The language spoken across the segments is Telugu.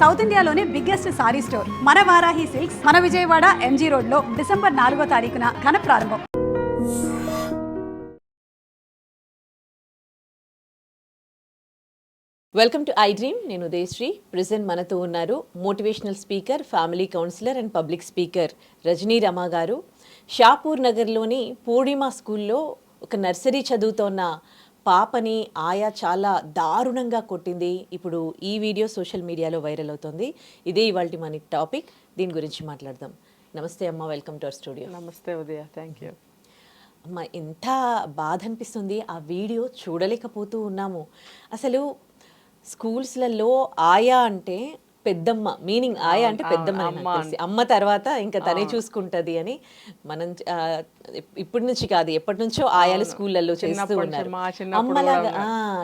సౌత్ ఇండియాలోనే బిగ్గెస్ట్ సారీ స్టోర్ మన వారాహి సిల్క్స్ మన విజయవాడ ఎంజీ రోడ్ లో డిసెంబర్ 4వ తారీఖున ఘన ప్రారంభం. Welcome to I dream. నేను ఉదయశ్రీ. ప్రెజెంట్ మనతో ఉన్నారు motivational speaker, family counsellor and public speaker Rajini Rama గారు. షాపూర్ నగర్లోని పూర్ణిమ స్కూల్లో ఒక నర్సరీ చదువుతోన్న పాపని ఆయా చాలా దారుణంగా కొట్టింది. ఇప్పుడు ఈ వీడియో సోషల్ మీడియాలో వైరల్ అవుతుంది. ఇదే ఇవాళ మన టాపిక్. దీని గురించి మాట్లాడదాం. నమస్తే అమ్మ, వెల్కమ్ టు అవర్ స్టూడియో. నమస్తే ఉదయ, థ్యాంక్ యూ. అమ్మ, ఎంత బాధ అనిపిస్తుంది, ఆ వీడియో చూడలేకపోతూ ఉన్నాము. అసలు స్కూల్స్లలో ఆయా అంటే పెద్దమ్మ, మీనింగ్ ఆయా అంటే పెద్దమ్మ, అమ్మ తర్వాత ఇంకా తనే చూసుకుంటది అని మనం ఇప్పటి నుంచి కాదు ఎప్పటి నుంచో ఆయాలు స్కూళ్ళల్లో చేస్తూ ఉన్నారు. అమ్మలాగా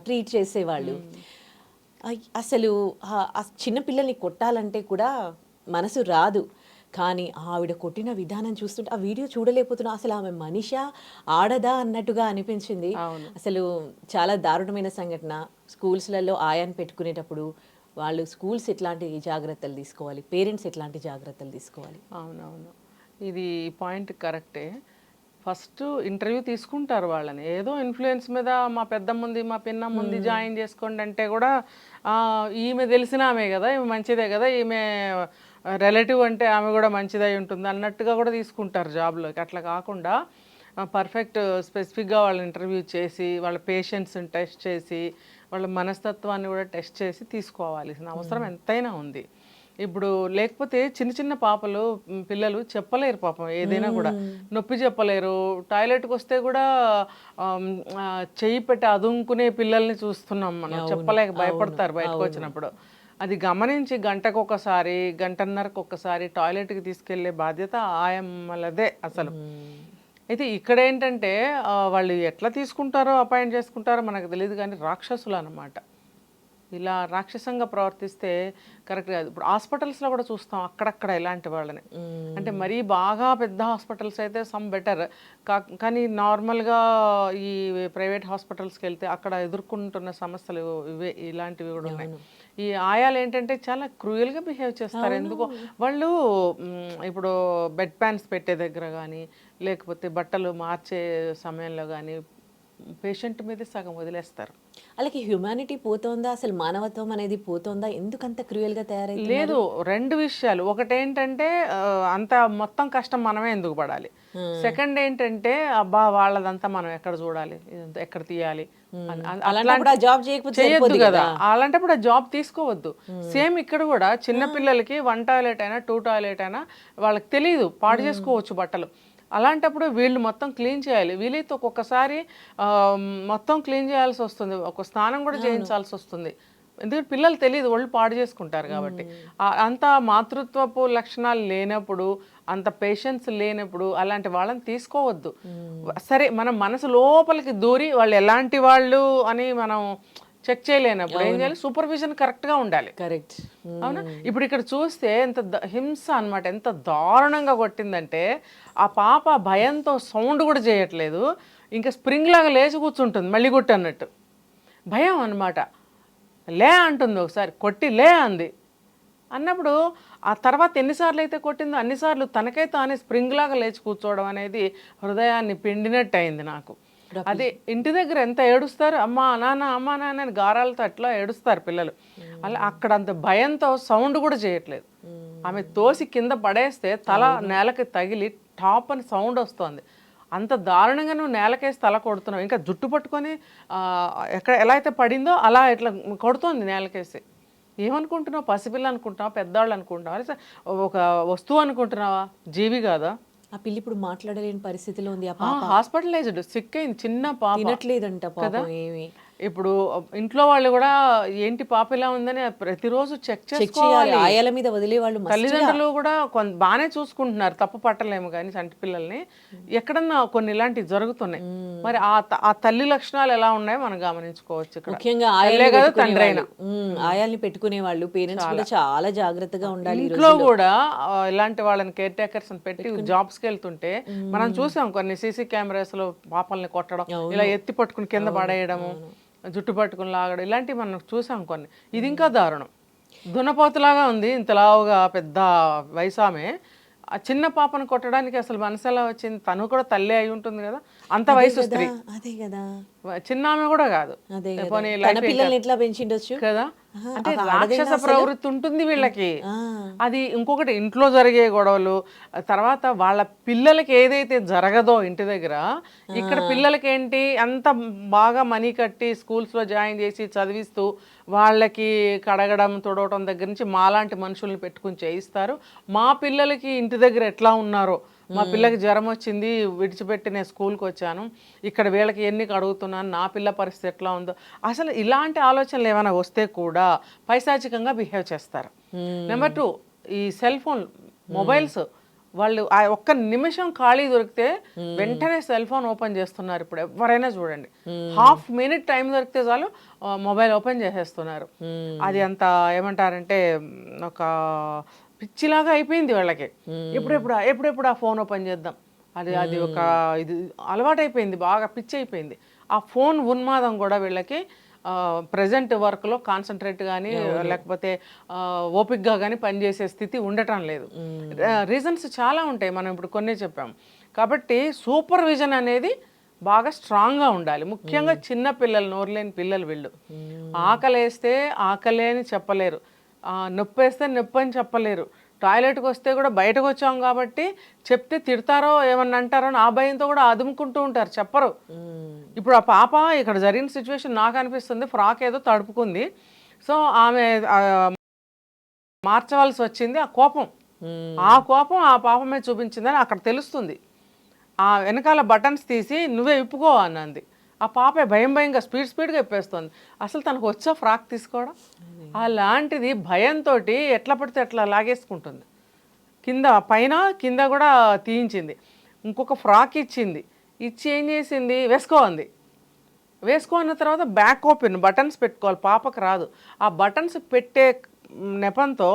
ట్రీట్ చేసేవాళ్ళు. అసలు ఆ చిన్నపిల్లల్ని కొట్టాలంటే కూడా మనసు రాదు. కానీ ఆవిడ కొట్టిన విధానం చూస్తుంటే ఆ వీడియో చూడలేకపోతున్నా. అసలు ఆమె మనిషా ఆడదా అన్నట్టుగా అనిపించింది. అసలు చాలా దారుణమైన సంఘటన. స్కూల్స్లలో ఆయాన్ని పెట్టుకునేటప్పుడు వాళ్ళు స్కూల్స్ ఎట్లాంటి జాగ్రత్తలు తీసుకోవాలి, పేరెంట్స్ ఎట్లాంటి జాగ్రత్తలు తీసుకోవాలి? అవునవును, ఇది పాయింట్ కరెక్టే. ఫస్ట్ ఇంటర్వ్యూ తీసుకుంటారు వాళ్ళని. ఏదో ఇన్ఫ్లుయెన్స్ మీద మా పెద్దమ్మ ఉంది, మా పిన్నమ్మ ఉంది, జాయిన్ చేసుకోండి అంటే కూడా ఈమె తెలిసిన ఆమె కదా, ఈమె మంచిదే కదా, ఈమె రిలేటివ్ అంటే ఆమె కూడా మంచిదై ఉంటుంది అన్నట్టుగా కూడా తీసుకుంటారు జాబ్లోకి. అట్లా కాకుండా పర్ఫెక్ట్ స్పెసిఫిక్గా వాళ్ళని ఇంటర్వ్యూ చేసి వాళ్ళ పేషెన్స్ని టెస్ట్ చేసి వాళ్ళ మనస్తత్వాన్ని కూడా టెస్ట్ చేసి తీసుకోవాల్సిన అవసరం ఎంతైనా ఉంది. ఇప్పుడు లేకపోతే చిన్న చిన్న పిల్లలు చెప్పలేరు పాపం, ఏదైనా కూడా నొప్పి చెప్పలేరు. టాయిలెట్కి వస్తే కూడా చెయ్యి పెట్టి అదుముకునే పిల్లల్ని చూస్తున్నాం మనం. చెప్పలేక భయపడతారు బయటకు వచ్చినప్పుడు. అది గమనించి గంటకు ఒకసారి, గంటన్నరకు ఒకసారి టాయిలెట్కి తీసుకెళ్లే బాధ్యత ఆయమ్మలదే అసలు. అయితే ఇక్కడ ఏంటంటే వాళ్ళు ఎట్లా తీసుకుంటారో, అపాయింట్ చేసుకుంటారో మనకు తెలియదు, కానీ రాక్షసులు అన్నమాట. ఇలా రాక్షసంగా ప్రవర్తిస్తే కరెక్ట్ కాదు. ఇప్పుడు హాస్పిటల్స్లో కూడా చూస్తాం అక్కడక్కడ ఇలాంటి వాళ్ళని. అంటే మరీ బాగా పెద్ద హాస్పిటల్స్ అయితే సమ్ బెటర్, కానీ నార్మల్గా ఈ ప్రైవేట్ హాస్పిటల్స్కి వెళ్తే అక్కడ ఎదుర్కొంటున్న సమస్యలు ఇలాంటివి కూడా ఉన్నాయి. ఈ ఆయాలు ఏంటంటే చాలా క్రూయల్గా బిహేవ్ చేస్తారు. ఎందుకో వాళ్ళు ఇప్పుడు బెడ్ ప్యాన్స్ పెట్టే దగ్గర కానీ, లేకపోతే బట్టలు మార్చే సమయంలో కానీ పేషెంట్ మీద సగం వదిలేస్తారు. అలాగే హ్యూమానిటీ పోతోందా, అసలు మానవత్వం అనేది పోతోందా? ఎందుకంత క్రూయల్గా తయారైంది? లేదు, రెండు విషయాలు. ఒకటేంటంటే అంత మొత్తం కష్టం మనమే ఎందుకు పడాలి. సెకండ్ ఏంటంటే అబ్బా వాళ్ళదంతా మనం ఎక్కడ చూడాలి, ఇదంతా ఎక్కడ తీయాలి, జాబ్ చేయొద్దు కదా. అలాంటప్పుడు ఆ జాబ్ తీసుకోవద్దు. సేమ్ ఇక్కడ కూడా చిన్నపిల్లలకి 1 టాయిలెట్ అయినా 2 టాయిలెట్ అయినా వాళ్ళకి తెలియదు, పాడు చేసుకోవచ్చు బట్టలు. అలాంటప్పుడు వీళ్ళు మొత్తం క్లీన్ చేయాలి. వీలైతే ఒక్కొక్కసారి మొత్తం క్లీన్ చేయాల్సి వస్తుంది, ఒక స్నానం కూడా చేయించాల్సి వస్తుంది. ఎందుకంటే పిల్లలు తెలియదు, వాళ్ళు పాడు చేసుకుంటారు కాబట్టి. అంత మాతృత్వపు లక్షణాలు లేనప్పుడు, అంత పేషెన్స్ లేనప్పుడు అలాంటి వాళ్ళని తీసుకోవద్దు. సరే, మనం మనసు లోపలికి దూరి వాళ్ళు ఎలాంటి వాళ్ళు అని మనం చెక్ చేయలేనప్పుడు ఏం చేయాలి? సూపర్విజన్ కరెక్ట్గా ఉండాలి. కరెక్ట్, అవునా? ఇప్పుడు ఇక్కడ చూస్తే ఎంత హింస అనమాట, ఎంత దారుణంగా కొట్టిందంటే ఆ పాప భయంతో సౌండ్ కూడా చేయట్లేదు, ఇంకా స్ప్రింగ్ లాగా లేచి కూర్చుంటుంది మళ్ళీ కొట్టి అన్నట్టు. భయం అనమాట. లే అంటుంది, ఒకసారి కొట్టి లే అంది. అన్నప్పుడు ఆ తర్వాత ఎన్నిసార్లు అయితే కొట్టిందో అన్నిసార్లు తనకై తానే స్ప్రింగ్ లాగా లేచి కూర్చోవడం అనేది హృదయాన్ని పిండినట్టు అయింది నాకు. అదే ఇంటి దగ్గర ఎంత ఏడుస్తారు, అమ్మా నాన్న అమ్మా నాన్న అని గారాలతో అట్లా ఏడుస్తారు పిల్లలు. అలా అక్కడ అంత భయంతో సౌండ్ కూడా చేయట్లేదు. ఆమె తోసి కింద పడేస్తే తల నేలకి తగిలి టాప్ అని సౌండ్ వస్తుంది. అంత దారుణంగా నువ్వు నేలకేసి తల కొడుతున్నావు, ఇంకా జుట్టు పట్టుకొని ఎలా అయితే పడిందో అలా ఇట్లా కొడుతోంది నేలకేసి. ఏమనుకుంటున్నావు? పసిపిల్ల అనుకుంటున్నావా, పెద్దవాళ్ళు అనుకుంటున్నావా, ఒక వస్తువు అనుకుంటున్నావా? జీవి కాదా? ఆ పిల్ల ఇప్పుడు మాట్లాడలేని పరిస్థితిలో ఉంది. హాస్పిటలైజ్డ్, సిక్ అయింది, చిన్న పాప, తినట్లేదంట కదా. ఏమి ఇప్పుడు ఇంట్లో వాళ్ళు కూడా ఏంటి పాప ఇలా ఉందని ప్రతిరోజు చెక్ చేసుకోవాలి. ఆయాల మీద వదిలే వాళ్ళు, తల్లిదండ్రులు కూడా బాగానే చూసుకుంటున్నారు, తప్పు పట్టలేము. కానీ చంటి పిల్లల్ని ఎక్కడన్నా కొన్ని ఇలాంటివి జరుగుతున్నాయి. మరి ఆ తల్లి లక్షణాలు ఎలా ఉన్నాయో మనం గమనించుకోవచ్చు. ముఖ్యంగా ఆయాల్ని పెట్టుకునే వాళ్ళు, పేరెంట్స్ కూడా చాలా జాగ్రత్తగా ఉండాలి. ఇంట్లో కూడా ఇలాంటి వాళ్ళని కేర్ టేకర్స్ పెట్టి జాబ్స్కి వెళ్తుంటే మనం చూసాం కొన్ని సీసీ కెమెరాస్ లో పాపల్ని కొట్టడం, ఇలా ఎత్తి పట్టుకుని కింద పడేయడము, జుట్టు పట్టుకుని లాగడం, ఇలాంటివి మనం చూసాం కొన్ని. ఇది ఇంకా దారుణం. దున్నపోతులాగా ఉంది, ఇంతలావుగా పెద్ద వయసు ఆమె. ఆ చిన్న పాపను కొట్టడానికి అసలు మనసు ఎలా వచ్చింది? తను కూడా తల్లి అయి ఉంటుంది కదా, అంత వయసు స్త్రీ, అదే కదా, చిన్న ఆమె కూడా కాదు. అదే కదా. పోనీ తన life పిల్లల్ని ఎట్లా పెంచిండొచ్చు కదా. అంటే ఒక రాక్షస ఆడదైనా ప్రవృత్తి ఉంటుంది వీళ్ళకి. ఆ. అది ఇంకొకటి ఇంట్లో జరిగే గొడవలు, తర్వాత వాళ్ళ పిల్లలకి ఏదైతే జరగదో ఇంటి దగ్గర, ఇక్కడ పిల్లలకి ఏంటి అంత బాగా మనీ కట్టి స్కూల్స్లో జాయిన్ చేసి చదివిస్తూ వాళ్ళకి కడగడం తుడవటం దగ్గర నుంచి మాలాంటి మనుషుల్ని పెట్టుకుని చేయిస్తారు. మా పిల్లలకి ఇంటి దగ్గర ఎట్లా ఉన్నారో, మా పిల్లకి జ్వరం వచ్చింది విడిచిపెట్టి నేను స్కూల్కి వచ్చాను, ఇక్కడ వీళ్ళకి ఎన్ని అడుగుతున్నాను, నా పిల్ల పరిస్థితి ఎట్లా ఉందో, అసలు ఇలాంటి ఆలోచనలు ఏమైనా వస్తే కూడా పైశాచికంగా బిహేవ్ చేస్తారు. నెంబర్ 2, ఈ సెల్ ఫోన్ మొబైల్స్, వాళ్ళు ఆ ఒక్క నిమిషం ఖాళీ దొరికితే వెంటనే సెల్ ఫోన్ ఓపెన్ చేస్తున్నారు. ఇప్పుడు ఎవరైనా చూడండి, హాఫ్ మినిట్ టైం దొరికితే చాలు మొబైల్ ఓపెన్ చేసేస్తున్నారు. అది అంత ఏమంటారంటే ఒక పిచ్చిలాగా అయిపోయింది వాళ్ళకి. ఎప్పుడెప్పుడు ఆ ఫోన్ ఓపెన్ చేద్దాం, అది ఒక ఇది అలవాటైపోయింది, బాగా పిచ్చి అయిపోయింది. ఆ ఫోన్ ఉన్మాదం కూడా వీళ్ళకి ప్రజెంట్ వర్క్లో కాన్సన్ట్రేట్ కానీ లేకపోతే ఓపిక్గా కానీ పనిచేసే స్థితి ఉండటం లేదు. రీజన్స్ చాలా ఉంటాయి, మనం ఇప్పుడు కొన్నే చెప్పాం. కాబట్టి సూపర్విజన్ అనేది బాగా స్ట్రాంగ్గా ఉండాలి. ముఖ్యంగా చిన్న పిల్లలు, నోరులేని పిల్లలు వీళ్ళు. ఆకలేస్తే ఆకలే అని చెప్పలేరు, నొప్పి వేస్తే నొప్పి అని చెప్పలేరు, టాయిలెట్కి వస్తే కూడా బయటకు వచ్చాం కాబట్టి చెప్తే తిడతారో ఏమన్నా అంటారో అని ఆ భయంతో కూడా అదుముకుంటూ ఉంటారు, చెప్పరు. ఇప్పుడు ఆ పాప ఇక్కడ జరిగిన సిచ్యువేషన్ నాకు అనిపిస్తుంది, ఫ్రాక్ ఏదో తడుపుకుంది, సో ఆమె మార్చవలసి వచ్చింది. ఆ కోపం ఆ పాప మీద చూపించిందని అక్కడ తెలుస్తుంది. ఆ వెనకాల బటన్స్ తీసి నువ్వే విప్పుకో అన్నది. ఆ పాపే భయంగా స్పీడ్గా ఇప్పేస్తుంది. అసలు తనకు వచ్చా ఫ్రాక్ తీసుకోవడం? అలాంటిది భయంతో ఎట్లా పడితే అట్లా లాగేసుకుంటుంది. కింద కూడా తీయించింది. ఇంకొక ఫ్రాక్ ఇచ్చింది, ఇచ్చి ఏం చేసింది, వేసుకో అన్న తర్వాత బ్యాక్ ఓపెన్ బటన్స్ పెట్టుకోవాలి, పాపకు రాదు. ఆ బటన్స్ పెట్టే నెపంతో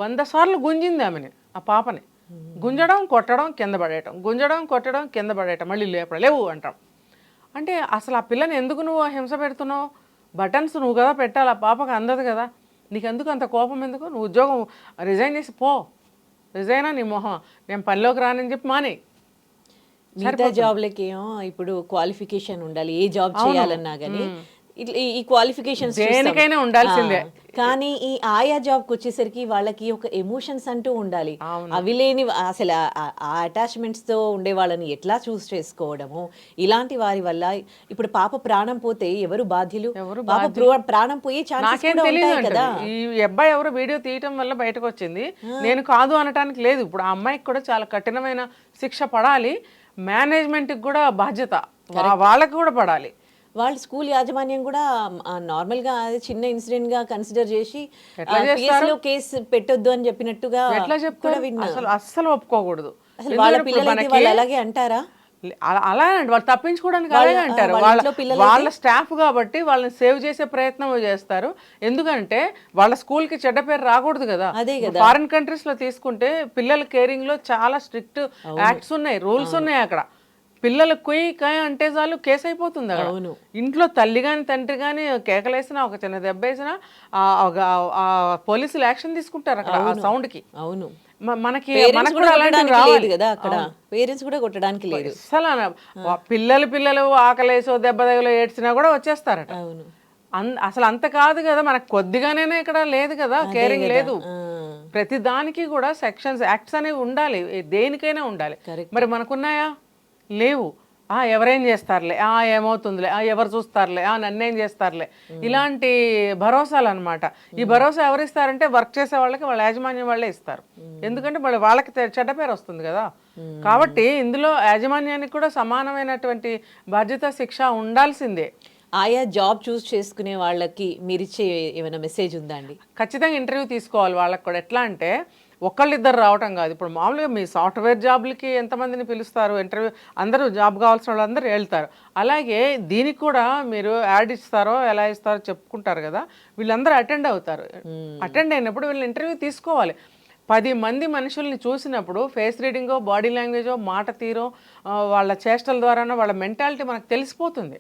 100 సార్లు గుంజింది ఆమెని, ఆ పాపని. గుంజడం కొట్టడం కింద పడేయటం, మళ్ళీ లేవు అంటాం. అంటే అసలు ఆ పిల్లని ఎందుకు నువ్వు హింస పెడుతున్నావు? బటన్స్ నువ్వు కదా పెట్టాలి, ఆ పాపకు అందదు కదా, నీకెందుకు అంత కోపం ఎందుకు? నువ్వు ఉద్యోగం రిజైన్ చేసి పో, రిజైనా నీ మొహం, నేను పనిలోకి రానని చెప్పి మానే. మిగతా జాబ్లకి ఏమో ఇప్పుడు క్వాలిఫికేషన్ ఉండాలి, ఏ జాబ్ చేయాలన్నా కానీ ఈ క్వాలిఫికేషన్స్ దేనికైనా ఉండాల్సిందే. కానీ ఈ ఆయా జాబ్కి వచ్చేసరికి వాళ్ళకి ఒక ఎమోషన్స్ అంటూ ఉండాలి. అవి లేని అసలు ఆ అటాచ్మెంట్స్ తో ఉండే వాళ్ళని ఎట్లా చూస్ చేసుకోవడము, ఇలాంటి వారి వల్ల ఇప్పుడు పాప ప్రాణం పోతే ఎవరు బాధ్యులు? పాప ప్రాణం పోయే ఛాన్సెస్ కూడా ఉంటాయి కదా. ఈ అబ్బాయి ఎవరు వీడియో తీయటం వల్ల బయటకు వచ్చింది, నేను కాదు అనటానికి లేదు. ఇప్పుడు ఆ అమ్మాయికి కూడా చాలా కఠినమైన శిక్ష పడాలి, మేనేజ్మెంట్కి కూడా బాధ్యత వాళ్ళకి కూడా పడాలి. వాళ్ళ స్కూల్ యాజమాన్యం కూడా నార్మల్గా చిన్న ఇన్సిడెంట్ గా కన్సిడర్ చేసి కేసు పెట్టొద్దు అని చెప్పినట్టుగా ఎట్లా చెప్తారు? అస్సలు ఒప్పుకోకూడదు. వాళ్ళ పిల్లలకి వాళ్ళు అలాగే అంటారా? అలా వాళ్ళు తప్పించుకోవడానికి అలాగే అంటారు. వాళ్ళ స్టాఫ్ కాబట్టి వాళ్ళని సేవ్ చేసే ప్రయత్నం చేస్తారు. ఎందుకంటే వాళ్ళ స్కూల్ కి చెడ్డ పేరు రాకూడదు కదా. ఫారిన్ కంట్రీస్ లో తీసుకుంటే పిల్లల కేరింగ్ లో చాలా స్ట్రిక్ట్ యాక్ట్స్ ఉన్నాయి, రూల్స్ ఉన్నాయి. అక్కడ పిల్లలు కొయ్యి అంటే చాలు కేసు అయిపోతుంది. అక్కడ ఇంట్లో తల్లి కానీ తండ్రి కానీ కేకలేసినా, ఒక చిన్న దెబ్బ వేసినా పోలీసులు యాక్షన్ తీసుకుంటారు అక్కడ ఆ సౌండ్ కి. అవును, మనకు కూడా అలాంటివి రావాలి కదా. అక్కడ పేరెంట్స్ కూడా కొట్టడానికి లేదు అసలు. పిల్లలు ఆకలేసో దెబ్బ తగిలో ఏడ్చినా కూడా వచ్చేస్తారట. అసలు అంత కాదు కదా, మనకు కొద్దిగానైనా ఇక్కడ లేదు కదా, కేరింగ్ లేదు. ప్రతి దానికి కూడా సెక్షన్స్, యాక్ట్స్ అనేవి ఉండాలి, దేనికైనా ఉండాలి. మరి మనకున్నాయా? లేవు. ఎవరేం చేస్తారులే, ఏమవుతుందిలే, ఎవరు చూస్తారులే, నన్నేం చేస్తారులే, ఇలాంటి భరోసాలు అనమాట. ఈ భరోసా ఎవరిస్తారంటే వర్క్ చేసే వాళ్ళకి వాళ్ళ యాజమాన్యం వాళ్ళే ఇస్తారు. ఎందుకంటే వాళ్ళకి చెడ్డ పేరు వస్తుంది కదా. కాబట్టి ఇందులో యాజమాన్యానికి కూడా సమానమైనటువంటి బాధ్యత, శిక్ష ఉండాల్సిందే. ఆయా జాబ్ చూస్ చేసుకునే వాళ్ళకి మీరిచ్చే ఏమైనా మెసేజ్ ఉందా అండి? ఖచ్చితంగా ఇంటర్వ్యూ తీసుకోవాలి వాళ్ళకి కూడా. ఎట్లా అంటే ఒకళ్ళిద్దరు రావటం కాదు. ఇప్పుడు మామూలుగా మీ సాఫ్ట్వేర్ జాబ్లకి ఎంతమందిని పిలుస్తారు, ఇంటర్వ్యూ అందరూ జాబ్ కావాల్సిన వాళ్ళందరూ వెళ్తారు. అలాగే దీనికి కూడా మీరు యాడ్ ఇస్తారో ఎలా ఇస్తారో చెప్పుకుంటారు కదా, వీళ్ళందరూ అటెండ్ అవుతారు. అటెండ్ అయినప్పుడు వీళ్ళని ఇంటర్వ్యూ తీసుకోవాలి. 10 మంది మనుషుల్ని చూసినప్పుడు ఫేస్ రీడింగో, బాడీ లాంగ్వేజో, మాట తీరో, వాళ్ళ చేష్టల ద్వారానో వాళ్ళ మెంటాలిటీ మనకు తెలిసిపోతుంది.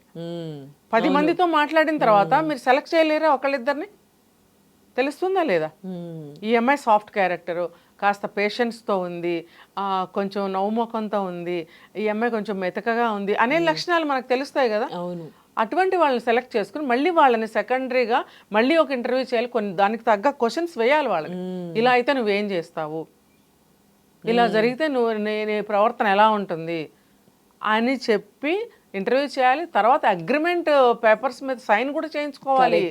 10 మందితో మాట్లాడిన తర్వాత మీరు సెలెక్ట్ చేయలేరా ఒకళ్ళిద్దరిని? తెలుస్తుందా లేదా? ఈ అమ్మాయి సాఫ్ట్ క్యారెక్టరు, కాస్త పేషెన్స్తో ఉంది, కొంచెం నవ్వుముఖంతో ఉంది, ఈ అమ్మాయి కొంచెం మెతకగా ఉంది అనే లక్షణాలు మనకు తెలుస్తాయి కదా. అవును. అటువంటి వాళ్ళని సెలెక్ట్ చేసుకుని మళ్ళీ వాళ్ళని సెకండరీగా మళ్ళీ ఒక ఇంటర్వ్యూ చేయాలి, కొన్ని దానికి తగ్గ క్వశ్చన్స్ వేయాలి వాళ్ళని. ఇలా అయితే నువ్వేం చేస్తావు, ఇలా జరిగితే నీ ప్రవర్తన ఎలా ఉంటుంది అని చెప్పి ఇంటర్వ్యూ చేయాలి. తర్వాత అగ్రిమెంట్ పేపర్స్ మీద సైన్ కూడా చేయించుకోవాలి.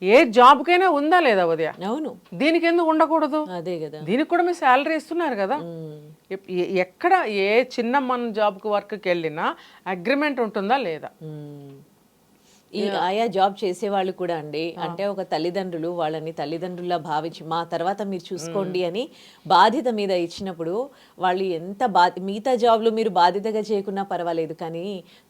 ఏ జాబ్కైనా ఉందా లేదా ఉదయ? అవును. దీనికి ఎందుకు ఉండకూడదు? అదే కదా. దీనికి కూడా మీరు శాలరీ ఇస్తున్నారు కదా. ఎక్కడ ఏ చిన్న మన జాబ్కి వర్క్కి వెళ్ళినా అగ్రిమెంట్ ఉంటుందా లేదా? ఈ ఆయా జాబ్ చేసే వాళ్ళు కూడా అండి, అంటే ఒక తల్లిదండ్రులు వాళ్ళని తల్లిదండ్రుల్లా భావించి మా తర్వాత మీరు చూసుకోండి అని బాధ్యత మీద ఇచ్చినప్పుడు వాళ్ళు ఎంత మిగతా జాబ్లు మీరు బాధ్యతగా చేయకున్నా పర్వాలేదు, కానీ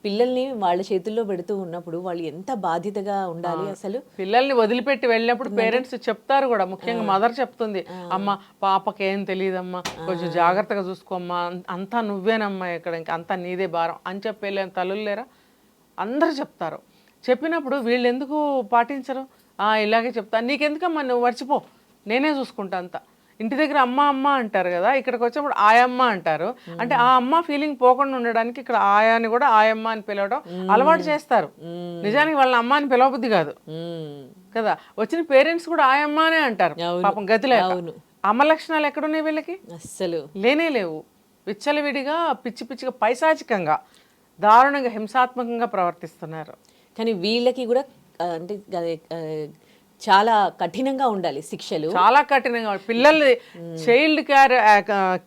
పిల్లల్ని వాళ్ళ చేతుల్లో పెడుతూ ఉన్నప్పుడు వాళ్ళు ఎంత బాధ్యతగా ఉండాలి. అసలు పిల్లల్ని వదిలిపెట్టి వెళ్ళినప్పుడు పేరెంట్స్ చెప్తారు కూడా, ముఖ్యంగా మదర్ చెప్తుంది, అమ్మ పాపకేం తెలియదమ్మా, కొంచెం జాగ్రత్తగా చూసుకోమ్మా, అంతా నువ్వేనమ్మా, ఇక్కడ ఇంకా అంతా నీదే భారం అని చెప్పి వెళ్ళిన తల్లులు లేరా? అందరూ చెప్తారు. చెప్పినప్పుడు వీళ్ళు ఎందుకు పాటించరు? ఇలాగే చెప్తా, నీకెందుకమ్మా, నువ్వు మర్చిపో, నేనే చూసుకుంటా అంతా. ఇంటి దగ్గర అమ్మ అమ్మ అంటారు కదా, ఇక్కడికి వచ్చినప్పుడు ఆయమ్మ అంటారు. అంటే ఆ అమ్మ ఫీలింగ్ పోకుండా ఉండడానికి ఇక్కడ ఆయాని కూడా ఆయమ్మ అని పిలవడం అలవాటు చేస్తారు. నిజానికి వాళ్ళ అమ్మ అని పిలవబుద్ధి కాదు కదా. వచ్చిన పేరెంట్స్ కూడా ఆయమ్మానే అంటారు, పాపం గతిలే. అమ్మ లక్షణాలు ఎక్కడున్నాయి వీళ్ళకి? అస్సలు లేనే లేవు. విచ్చలవిడిగా పిచ్చి పిచ్చిగా పైశాచికంగా దారుణంగా హింసాత్మకంగా ప్రవర్తిస్తున్నారు. కానీ వీళ్ళకి కూడా అంటే చాలా కఠినంగా ఉండాలి శిక్షలు, చాలా కఠినంగా. పిల్లలు చైల్డ్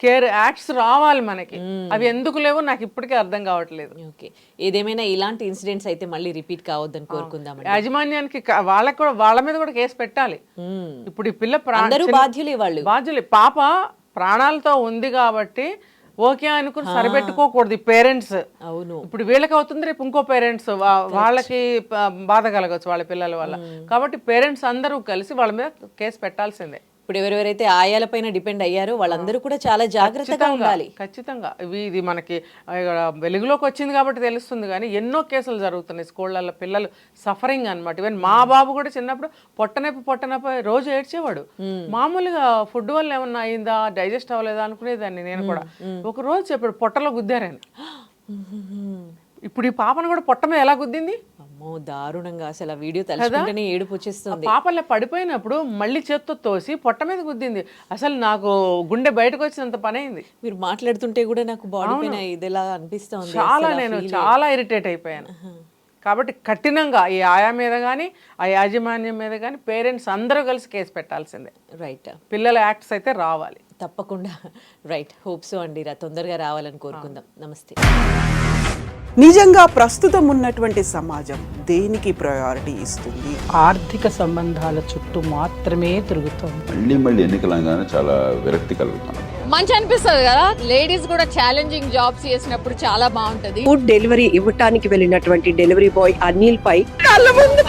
కేర్ యాక్ట్స్ రావాలి మనకి. అవి ఎందుకు లేవో నాకు ఇప్పటికీ అర్థం కావట్లేదు. ఓకే, ఏదేమైనా ఇలాంటి ఇన్సిడెంట్స్ అయితే మళ్ళీ రిపీట్ కావద్దని కోరుకుందాం. యాజమాన్యానికి వాళ్ళకి కూడా, వాళ్ళ మీద కూడా కేసు పెట్టాలి. ఇప్పుడు ఈ పిల్ల బాధ్యులే, పాప ప్రాణాలతో ఉంది కాబట్టి ఓకే అనుకుని సరిపెట్టుకోకూడదు ఈ పేరెంట్స్. అవును. ఇప్పుడు వీళ్ళకి అవుతుంది, రేపు ఇంకో పేరెంట్స్ వాళ్ళకి బాధ కలగవచ్చు వాళ్ళ పిల్లల వల్ల. కాబట్టి పేరెంట్స్ అందరూ కలిసి వాళ్ళ మీద కేసు పెట్టాల్సిందే. ఇప్పుడు ఎవరెవరైతే ఆయాలపైన డిపెండ్ అయ్యారో వాళ్ళందరూ కూడా చాలా జాగ్రత్తగా ఉండాలి. ఖచ్చితంగా. ఇది మనకి వెలుగులోకి వచ్చింది కాబట్టి తెలుస్తుంది, కానీ ఎన్నో కేసులు జరుగుతున్నాయి స్కూళ్ళల్లో, పిల్లలు సఫరింగ్ అనమాట. ఈవెన్ మా బాబు కూడా చిన్నప్పుడు పొట్టనొప్పి రోజు ఏడ్చేవాడు. మామూలుగా ఫుడ్ వల్ల ఏమన్నా అయిందా, డైజెస్ట్ అవ్వలేదా అనుకునేదాన్ని నేను కూడా. ఒక రోజు చెప్పాడు పొట్టలో గుద్దారని. ఇప్పుడు ఈ పాపను కూడా పొట్ట మీద ఎలా గుద్దింది? అమ్మో, దారుణంగా. అసలు ఆ వీడియో తలుచుకుంటేనే ఏడుపు వచ్చేస్తుంది. పాపల్లా పడిపోయినప్పుడు మళ్ళీ చేత్తో తోసి పొట్ట మీద గుద్దింది. అసలు నాకు గుండె బయటకు వచ్చినంత పని అయింది. మీరు మాట్లాడుతుంటే కూడా నాకు బాడీ పైన ఇదిలా అనిపిస్తుంది. నేను చాలా ఇరిటేట్ అయిపోయాను. కాబట్టి కఠినంగా ఈ ఆయా మీద కానీ ఆ యాజమాన్యం మీద కానీ పేరెంట్స్ అందరూ కలిసి కేసు పెట్టాల్సిందే. రైట్. పిల్లల యాక్ట్స్ అయితే రావాలి తప్పకుండా. రైట్, హోప్స్ అండి తొందరగా రావాలని కోరుకుందాం. నమస్తే. నిజంగా ప్రస్తుతం ఉన్నటువంటి సమాజం దేనికి ప్రయారిటీ ఇస్తుంది? ఆర్థిక సంబంధాల చుట్టూ మాత్రమే తిరుగుతోంది. మళ్ళీ ఎన్నికలంగానే చాలా విరక్తి కలుగుతాను. మంచి అనిపిస్తుంది కదా, లేడీస్ కూడా ఛాలెంజింగ్ జాబ్స్ చేసినప్పుడు చాలా బాగుంటది. ఫుడ్ డెలివరీ ఇవ్వటానికి వెళ్ళినటువంటి డెలివరీ బాయ్ అనిల్ పై కళ్ళ ముందు